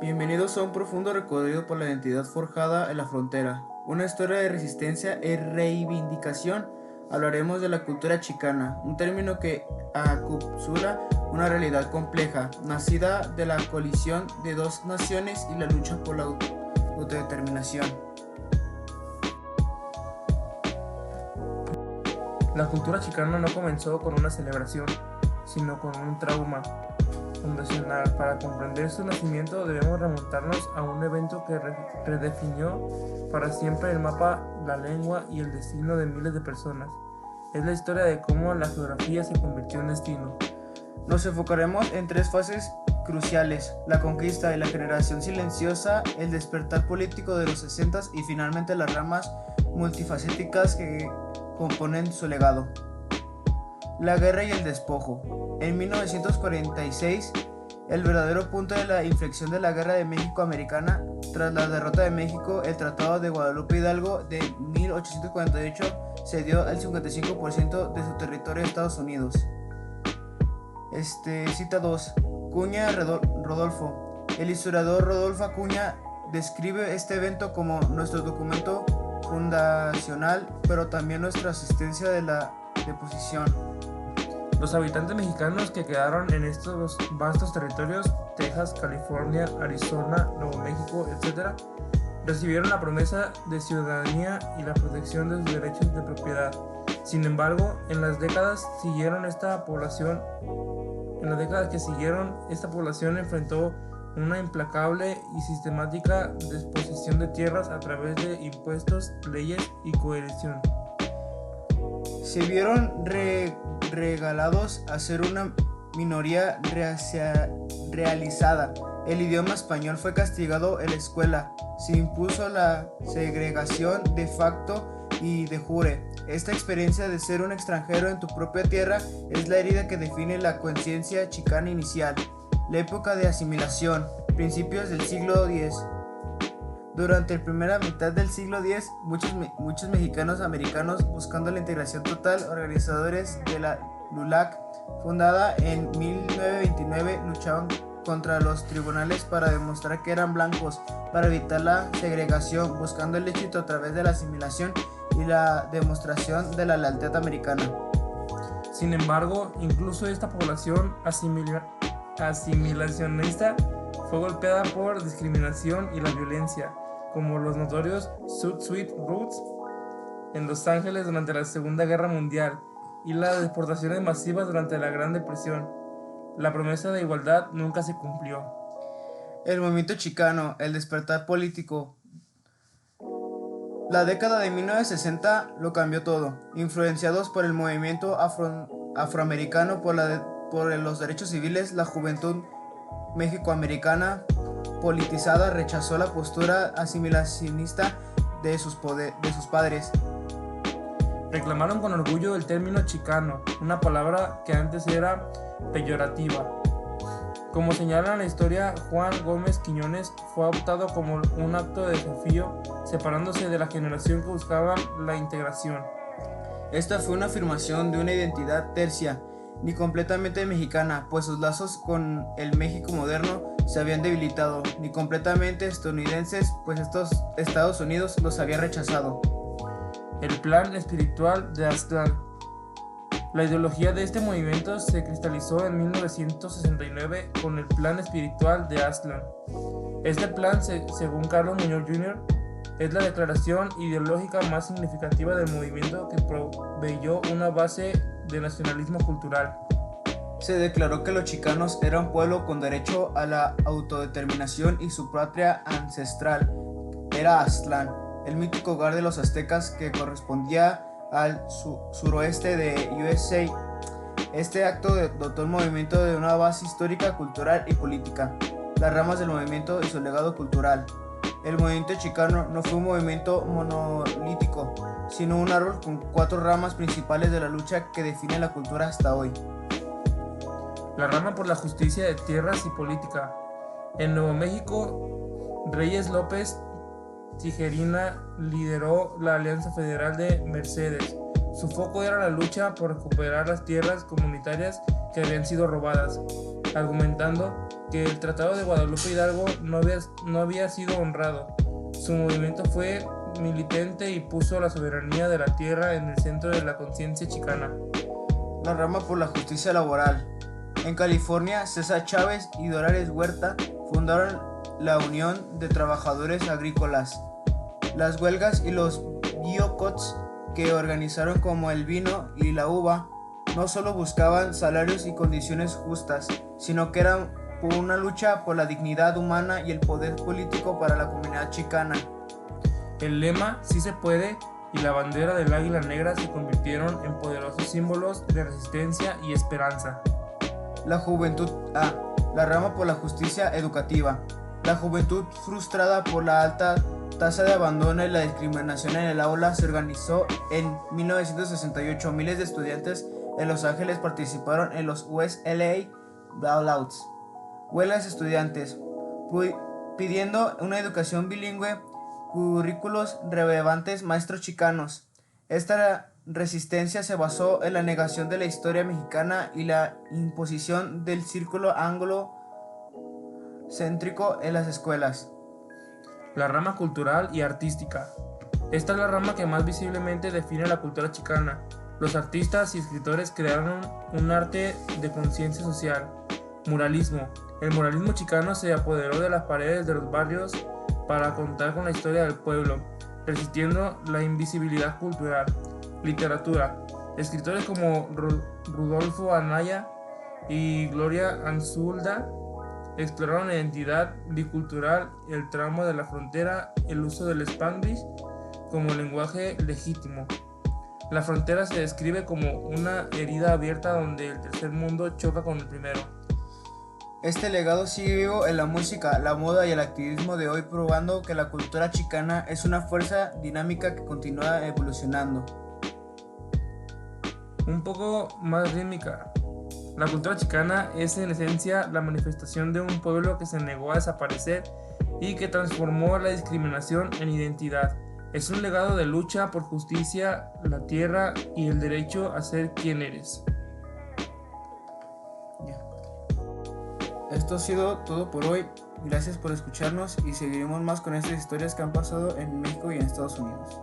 Bienvenidos a un profundo recorrido por la identidad forjada en la frontera, una historia de resistencia y reivindicación. Hablaremos de la cultura chicana, un término que encapsula una realidad compleja, nacida de la colisión de dos naciones y la lucha por la autodeterminación. La cultura chicana no comenzó con una celebración, sino con un trauma fundacional. Para comprender su nacimiento debemos remontarnos a un evento que redefinió para siempre el mapa, la lengua y el destino de miles de personas. Es la historia de cómo la geografía se convirtió en destino. Nos enfocaremos en tres fases cruciales: la conquista y la generación silenciosa, el despertar político de los 60 y finalmente las ramas multifacéticas que componen su legado. La guerra y el despojo. En 1946, el verdadero punto de la inflexión de la Guerra de México-Americana, tras la derrota de México, el Tratado de Guadalupe Hidalgo de 1848 cedió el 55% de su territorio a Estados Unidos. Cita 2. Cuña Rodolfo. El historiador Rodolfo Acuña describe este evento como nuestro documento fundacional, pero también nuestra asistencia de la deposición. Los habitantes mexicanos que quedaron en estos vastos territorios, Texas, California, Arizona, Nuevo México, etc., recibieron la promesa de ciudadanía y la protección de sus derechos de propiedad. Sin embargo, en las décadas que siguieron, esta población enfrentó una implacable y sistemática desposesión de tierras a través de impuestos, leyes y coerción. Se vieron regalados a ser una minoría realizada. El idioma español fue castigado en la escuela. Se impuso la segregación de facto y de jure. Esta experiencia de ser un extranjero en tu propia tierra es la herida que define la conciencia chicana inicial. La época de asimilación, principios del siglo X. Durante la primera mitad del siglo X, muchos mexicanos americanos, buscando la integración total, organizadores de la LULAC, fundada en 1929, luchaban contra los tribunales para demostrar que eran blancos, para evitar la segregación, buscando el éxito a través de la asimilación y la demostración de la lealtad americana. Sin embargo, incluso esta población asimilacionista fue golpeada por discriminación y la violencia, como los notorios Suit Roots en Los Ángeles durante la Segunda Guerra Mundial y las deportaciones masivas durante la Gran Depresión. La promesa de igualdad nunca se cumplió. El movimiento chicano, el despertar político. La década de 1960 lo cambió todo. Influenciados por el movimiento afroamericano por los derechos civiles, la juventud mexicoamericana politizada rechazó la postura asimilacionista de sus padres. Reclamaron con orgullo el término chicano, una palabra que antes era peyorativa. Como señala en la historia, Juan Gómez Quiñones fue adoptado como un acto de desafío, separándose de la generación que buscaba la integración. Esta fue una afirmación de una identidad tercia, ni completamente mexicana, pues sus lazos con el México moderno se habían debilitado, ni completamente estadounidenses, pues Estados Unidos los había rechazado. El plan espiritual de Aztlán. La ideología de este movimiento se cristalizó en 1969 con el Plan Espiritual de Aztlán. Este plan, según Carlos Muñoz Jr., es la declaración ideológica más significativa del movimiento que proveyó una base de nacionalismo cultural. Se declaró que los chicanos eran un pueblo con derecho a la autodeterminación y su patria ancestral era Aztlán, el mítico hogar de los aztecas que correspondía al suroeste de USA. Este acto dotó al movimiento de una base histórica, cultural y política. Las ramas del movimiento y su legado cultural. El movimiento chicano no fue un movimiento monolítico, sino un árbol con 4 ramas principales de la lucha que define la cultura hasta hoy. La rama por la justicia de tierras y política. En Nuevo México, Reyes López Tijerina lideró la Alianza Federal de Mercedes. Su foco era la lucha por recuperar las tierras comunitarias que habían sido robadas. argumentando que el Tratado de Guadalupe Hidalgo no había sido honrado. Su movimiento fue militante y puso la soberanía de la tierra en el centro de la conciencia chicana. La rama por la justicia laboral. En California, César Chávez y Dolores Huerta fundaron la Unión de Trabajadores Agrícolas. Las huelgas y los boicots que organizaron como el vino y la uva no solo buscaban salarios y condiciones justas, sino que eran por una lucha por la dignidad humana y el poder político para la comunidad chicana. El lema "Sí se puede" y la bandera del águila negra se convirtieron en poderosos símbolos de resistencia y esperanza. La juventud A. La rama por la justicia educativa. La juventud, frustrada por la alta tasa de abandono y la discriminación en el aula, se organizó en 1968. Miles de estudiantes en Los Ángeles participaron en los West LA Bailouts, huelgas estudiantes, pidiendo una educación bilingüe, currículos relevantes, maestros chicanos. Esta resistencia se basó en la negación de la historia mexicana y la imposición del círculo anglocéntrico en las escuelas. La rama cultural y artística. Esta es la rama que más visiblemente define la cultura chicana. Los artistas y escritores crearon un arte de conciencia social. Muralismo. El muralismo chicano se apoderó de las paredes de los barrios para contar con la historia del pueblo, resistiendo la invisibilidad cultural. Literatura. Escritores como Rudolfo Anaya y Gloria Anzulda exploraron la identidad bicultural, el trauma de la frontera, el uso del Spanglish como lenguaje legítimo. La frontera se describe como una herida abierta donde el tercer mundo choca con el primero. Este legado sigue vivo en la música, la moda y el activismo de hoy, probando que la cultura chicana es una fuerza dinámica que continúa evolucionando. Un poco más rítmica. La cultura chicana es en esencia la manifestación de un pueblo que se negó a desaparecer y que transformó la discriminación en identidad. Es un legado de lucha por justicia, la tierra y el derecho a ser quien eres. Esto ha sido todo por hoy. Gracias por escucharnos y seguiremos más con estas historias que han pasado en México y en Estados Unidos.